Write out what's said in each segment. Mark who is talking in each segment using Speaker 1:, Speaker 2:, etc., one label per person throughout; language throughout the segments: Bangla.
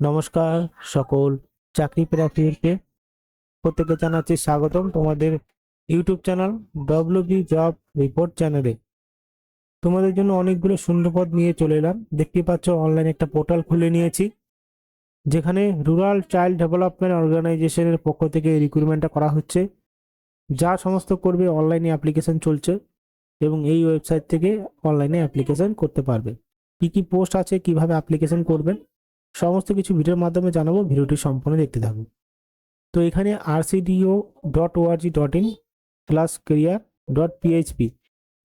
Speaker 1: নমস্কার সকল চাকরি প্রার্থীদেরকে প্রত্যেকে জানাচ্ছি স্বাগতম তোমাদের YouTube channel WB job report চ্যানেলে। তোমাদের জন্য অনেকগুলো শূন্যপদ নিয়ে চলে এলাম। দেখতে পাচ্ছ অনলাইন একটা পোর্টাল খুলে নিয়েছি, যেখানে রুরাল চাইল্ড ডেভেলপমেন্ট অর্গানাইজেশনের পক্ষ থেকে রিক্রুটমেন্টটা করা হচ্ছে। যা সমস্ত করবে অনলাইনে অ্যাপ্লিকেশন চলছে এবং এই ওয়েবসাইট থেকে অনলাইনে অ্যাপ্লিকেশন করতে পারবে। কি কি পোস্ট আছে, কিভাবে অ্যাপ্লিকেশন করবেন, সমস্ত কিছু ভিডিওর মাধ্যমে জানাবো। ভিডিওটি সম্পূর্ণ দেখতে থাকুন। তো এখানে rcdo.org.in/career.php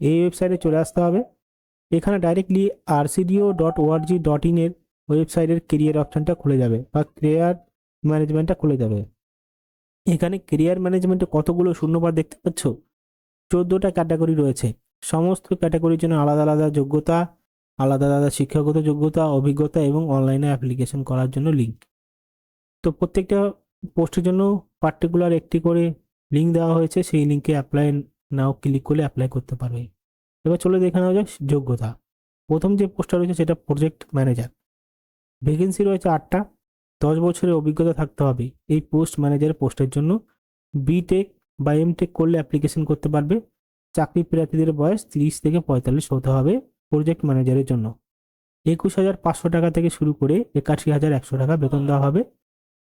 Speaker 1: এই ওয়েবসাইটে চলে আসতে হবে। এখানে ডাইরেক্টলি rcdo.org.in এর ওয়েবসাইটের কেরিয়ার অপশনটা খুলে যাবে বা কেরিয়ার ম্যানেজমেন্টটা খুলে যাবে। এখানে কেরিয়ার ম্যানেজমেন্টে কতগুলো শূন্যপদ দেখতে পাচ্ছ, 14টা ক্যাটাগরি রয়েছে। সমস্ত ক্যাটাগরির জন্য আলাদা আলাদা যোগ্যতা, আলাদা আলাদা শিক্ষাগত যোগ্যতা, অভিজ্ঞতা এবং অনলাইনে অ্যাপ্লিকেশন করার জন্য লিঙ্ক। তো প্রত্যেকটা পোস্টের জন্য পার্টিকুলার একটি করে লিঙ্ক দেওয়া হয়েছে, সেই লিঙ্কে অ্যাপ্লাই নাও ক্লিক করলে অ্যাপ্লাই করতে পারবে। এবার চলে দেখে নেওয়া যাক যোগ্যতা। প্রথম যে পোস্টটা রয়েছে সেটা প্রজেক্ট ম্যানেজার। ভ্যাকেন্সি রয়েছে 8টা। 10 বছরের অভিজ্ঞতা থাকতে হবে এই পোস্ট ম্যানেজারের পোস্টের জন্য। বিটেক বা এমটেক করলে অ্যাপ্লিকেশন করতে পারবে। চাকরি প্রার্থীদের বয়স 30 থেকে 45 হতে হবে প্রজেক্ট ম্যানেজারের জন্য। 21,500 টাকা থেকে শুরু করে 81,100 টাকা বেতন দেওয়া হবে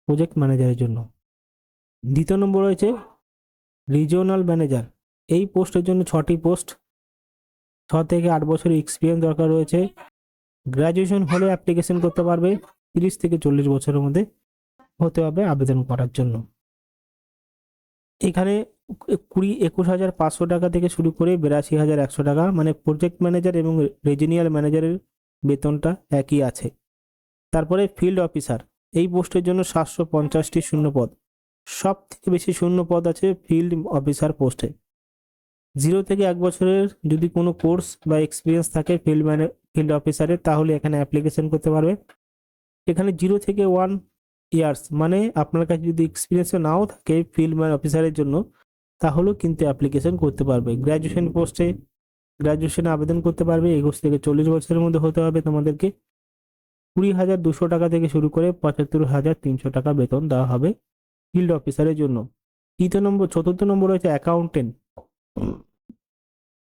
Speaker 1: প্রজেক্ট ম্যানেজারের জন্য। দ্বিতীয় নম্বর রয়েছে রিজিওনাল ম্যানেজার। এই পোস্টের জন্য 6টি পোস্ট। 6 থেকে 8 বছরের এক্সপিরিয়েন্স দরকার রয়েছে। গ্র্যাজুয়েশন হলে অ্যাপ্লিকেশন করতে পারবে। 30 থেকে 40 বছরের মধ্যে হতে হবে আবেদন করার জন্য। এখানে 21,500 টাকা থেকে শুরু করে 82,100 টাকা, মানে প্রজেক্ট ম্যানেজার এবং রিজিওনাল ম্যানেজারের বেতনটা একই আছে। তারপরে ফিল্ড অফিসার। এই পোস্টের জন্য 750টি শূন্যপদ। সব থেকে বেশি শূন্য পদ আছে ফিল্ড অফিসার পোস্টে। 0 থেকে 1 বছরের যদি কোনো কোর্স বা এক্সপিরিয়েন্স থাকে ফিল্ড অফিসারের, তাহলে এখানে অ্যাপ্লিকেশন করতে পারবে। এখানে 0 থেকে 1 ইয়ার্স, মানে আপনার কাছে যদি এক্সপিরিয়েন্স নাও থাকে ফিল্ড অফিসারের জন্য, তাহলেও কিন্তু অ্যাপ্লিকেশন করতে পারবে। গ্র্যাজুয়েশন পোস্টে গ্র্যাজুয়েশনে আবেদন করতে পারবে। 21 থেকে 40 বছরের মধ্যে হতে হবে তোমাদেরকে। 20,200 টাকা থেকে শুরু করে 75,300 টাকা বেতন দেওয়া হবে ফিল্ড অফিসারের জন্য। চতুর্থ নম্বর রয়েছে অ্যাকাউন্টেন্ট।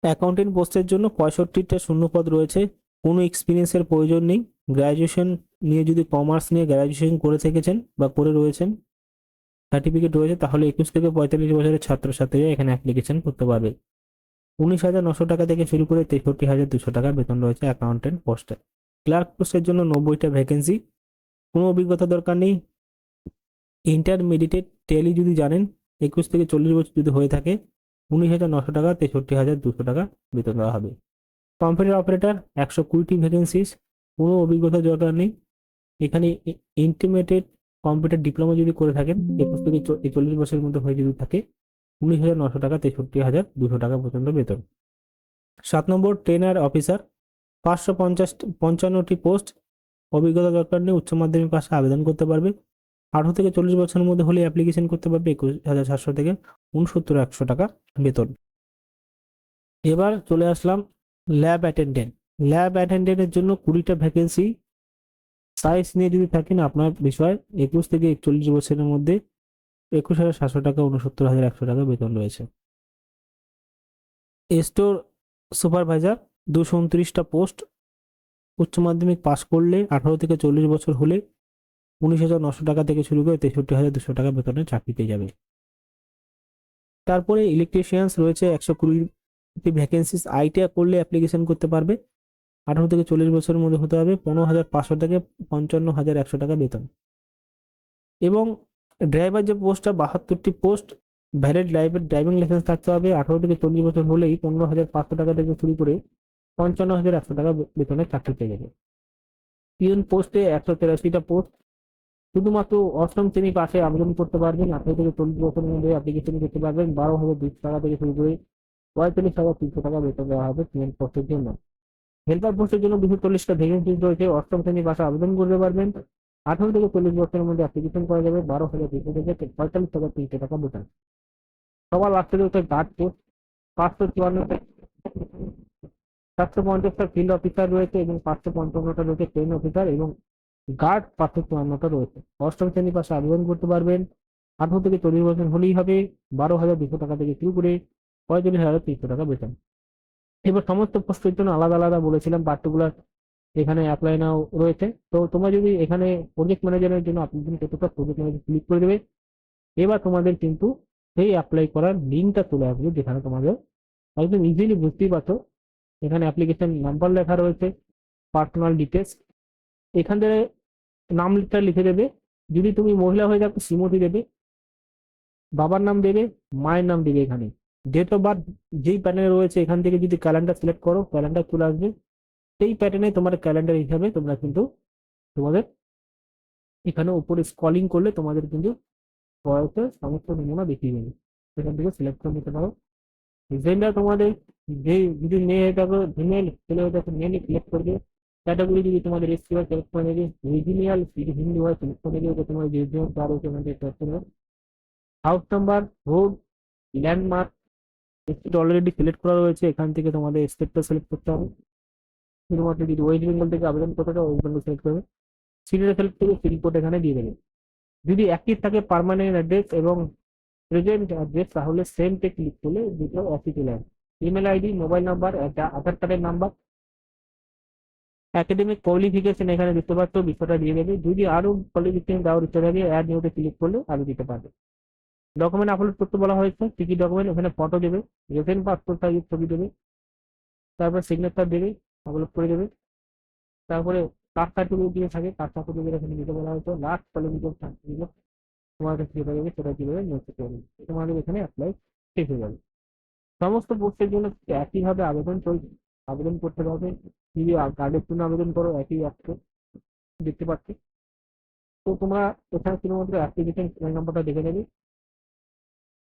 Speaker 1: অ্যাকাউন্টেন্ট পোস্টের জন্য 65টা শূন্যপদ রয়েছে। কোনো এক্সপিরিয়েন্সের প্রয়োজন নেই। গ্র্যাজুয়েশন নিয়ে যদি কমার্স নিয়ে গ্র্যাজুয়েশন করে থেকেছেন বা করে রয়েছেন, সার্টিফিকেট রয়েছে, তাহলে 21 থেকে 45 বছরের ছাত্রছাত্রীরা এখানে অ্যাপ্লিকেশন করতে পারবে। 19,900 টাকা থেকে শুরু করে 63,200 টাকা বেতন রয়েছে অ্যাকাউন্টেন্ট পোস্টে। ক্লার্ক পোস্টের জন্য 90টা ভ্যাকেন্সি। কোনো অভিজ্ঞতা দরকার নেই। ইন্টারমিডিয়েট টেলি যদি জানেন, 21 থেকে 40 বছর যদি হয়ে থাকে, 19,900 টাকা 63,200 টাকা বেতন দেওয়া হবে। কম্পিউটার অপারেটর 120টি ভ্যাকেন্সিস। কোনো অভিজ্ঞতা দরকার নেই। এখানে ইন্টিমেটেড কম্পিউটার ডিপ্লোমা যদি করে থাকেন, 21 থেকে 40 বছরের মধ্যে হয়ে যদি থাকে, 19,900 টাকা 63,200 টাকা পর্যন্ত বেতন। 7 নম্বর ট্রেনার অফিসার। 555টি পোস্ট। অভিজ্ঞতা দরকার নেই। উচ্চ মাধ্যমিক পাশে আবেদন করতে পারবে। 18 থেকে 40 বছরের মধ্যে হলে অ্যাপ্লিকেশন করতে পারবে। 21,700 থেকে 69,100 টাকা বেতন। এবার চলে আসলাম ল্যাব অ্যাটেন্ডেন্ট। ল্যাব অ্যাটেন্ডেন্টের জন্য 20টা ভ্যাকেন্সি। সায়েন্স নিয়ে যদি থাকেন আপনার বিষয়, 21 থেকে 41 বছরের মধ্যে 21,700 টাকা 69,100 টাকা বেতন রয়েছে। স্টোর সুপারভাইজার 229টা পোস্ট। উচ্চ মাধ্যমিক পাস করলে 18 থেকে 40 বছর হলে 19,900 টাকা থেকে শুরু করে 63,200 টাকা বেতনের চাকরি পেয়ে যাবে। তারপরে ইলেকট্রিশিয়ানস রয়েছে 120টি ভ্যাকেন্সিস। আইটিআই করলে অ্যাপ্লিকেশন করতে পারবে। 18 থেকে 40 বছরের মধ্যে হতে হবে। 15,500 থেকে 55,100 টাকা বেতন। এবং ড্রাইভার যে পোস্টটা 72টি পোস্ট। ভ্যালিড ড্রাইভিং লাইসেন্স থাকতে হবে। 18 থেকে 40 বছর হলেই 15,500 টাকা থেকে শুরু করে 55,100 টাকা বেতনের চাকরি পেয়ে যাবে। পিওন পোস্টে 183টা পোস্ট। শুধুমাত্র অষ্টম শ্রেণী পাশে আবেদন করতে পারবেন। 18 থেকে 40 বছরের মধ্যে অ্যাপ্লিকেশন করতে পারবেন। 12,200 টাকা থেকে শুরু করে 45,300 টাকা বেতন দেওয়া হবে পিএন পোস্টের জন্য। হেল্পার পোস্টের জন্য 240টা ভ্যাকেন্সি রয়েছে। অষ্টম শ্রেণী পাশে আবেদন করতে পারবেন। 18 থেকে 40 বছরের মধ্যে অ্যাপ্লিকেশন করা যাবে। 12,200 থেকে 45,300 টাকা বেতন। সবার লাস্টে রয়েছে গার্ড পোস্ট। 554টা 750টা ফিল্ড অফিসার রয়েছে এবং 555টা রয়েছে ট্রেন অফিসার এবং গার্ড 554টা রয়েছে। অষ্টম শ্রেণী পাশে আবেদন করতে পারবেন। 18 থেকে 40 বছর হলেই হবে। 12,200 টাকা থেকে শুরু করে 45,300 টাকা বেতন। এবার সমস্ত পোস্টের জন্য আলাদা আলাদা বলেছিলাম পার্টিকুলার এখানে অ্যাপ্লাই নাও রয়েছে। তো তোমরা যদি এখানে প্রজেক্ট ম্যানেজারের জন্য আবেদন করতে চাও, প্রজেক্ট ম্যানেজার ক্লিক করে দেবে। এবার তোমাদের কিন্তু সেই অ্যাপ্লাই করার লিঙ্কটা চলে আসবে, যেখানে তোমাদের একদম ইজিলি বুঝতেই পারছো এখানে অ্যাপ্লিকেশন নাম্বার লেখা রয়েছে, পার্সোনাল ডিটেলস, এখান থেকে নামটা লিখে দেবে। যদি তুমি মহিলা হয়ে থাকো শ্রীমতী দেবে, বাবার নাম দেবে, মায়ের নাম দেবে। এখানে ডেট অফ বার্থ যেই প্যাটার্নে রয়েছে এখান থেকে যদি ক্যালেন্ডার সিলেক্ট করো, ক্যালেন্ডার চলে আসবে। সেই প্যাটার্নে তোমার ক্যালেন্ডার হিসাবে তোমরা কিন্তু তোমাদের এখানে উপরে স্ক্রলিং করলে তোমাদের কিন্তু বয়সের সমস্ত নমুনা দেখিয়ে দেবে। সেখান থেকে সিলেক্ট করে নিতে পারো। জেন্ডার তোমাদের যে যদি মেয়ে হয়ে থাকো ফিমেল, ছেলে হয়ে থাকো মেলে সিলেক্ট করবে। ক্যাটাগরি যদি তোমাদের এসসি হয় সিলেক্ট করে নেবে, রিজিনিয়াল যদি হিন্দি হয় সিলেক্ট করে নেবে, ওটা তোমার রিজিয়ন তার ওখান থেকে সিলেক্ট করে নেবে। House number, road, landmark, state already select করা রয়েছে, এখান থেকে তোমাদের স্টেটটা সিলেক্ট করতে হবে। শুধুমাত্র যদি ওয়েস্ট বেঙ্গল থেকে আবেদন করতে চাও ওয়েস্ট বেঙ্গল সিলেক্ট করবে। সিটিটা সিলেক্ট করে পিনকোড এখানে দিয়ে দেবে। যদি অ্যাক্টিভ থাকে পার্মানেন্ট অ্যাড্রেস এবং প্রেজেন্ট অ্যাড্রেস, তাহলে সেমতে ক্লিক করলে দুটো অফিস চলে আসবে। ইমেল আইডি, মোবাইল নাম্বার, একটা আধার কার্ডের নাম্বার, একাডেমিক কোয়ালিফিকেশন এখানে দেখতে পাচ্ছ, বিষয়টা দিয়ে দেবে। যদি আরো কোয়ালিফিকেশন দেওয়ার ইচ্ছা থাকে অ্যাড নিউতে ক্লিক করলে আরো দিতে পারবে। ডকুমেন্ট আপলোড করতে বলা হয়েছে, কি কি ডকুমেন্ট, ওখানে ফটো দেবে, রেসেন্ট পাসপোর্ট সাইজের ছবি দেবে, তারপর সিগনেচার দেবে, আপলোড করে দেবে। তারপরে কাস্ট সার্টিফিকেট দিয়ে থাকে, কাস্ট সার্টিফিকেট এখানে দিতে বলা হয়েছে। লাস্ট কোয়ালিফিকেশন সার্টিফিকেট তোমার কাছে যেটা দেবে সেটা দিবে, নোট করবে, তোমাদের এখানে অ্যাপ্লাই শেষ হয়ে যাবে। সমস্ত পোস্টের জন্য একইভাবে আবেদন চলছে, আবেদন করতে হবে। যদি কার্ডের জন্য আবেদন করো একই অ্যাপে দেখতে পাচ্ছি। তো তোমরা এখানে শুধুমাত্র অ্যাপ্লিকেশন সিরিয়াল নাম্বারটা দেখে নেবে,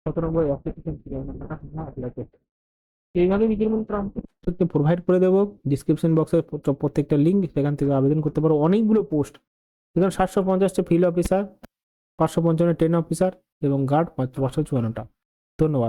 Speaker 1: 17 নম্বর অ্যাপ্লিকেশন সিরিয়াল নাম্বারটা তোমরা অ্যাপ্লাই করতে। এইভাবে নিজের মধ্যে প্রোভাইড করে দেবো ডিসক্রিপশন বক্সের প্রত্যেকটা লিঙ্ক, সেখান থেকে আবেদন করতে পারো। অনেকগুলো পোস্ট, এখানে 750টা ফিল্ড অফিসার, 555 ট্রেন অফিসার এবং গার্ড 554টা। ধন্যবাদ।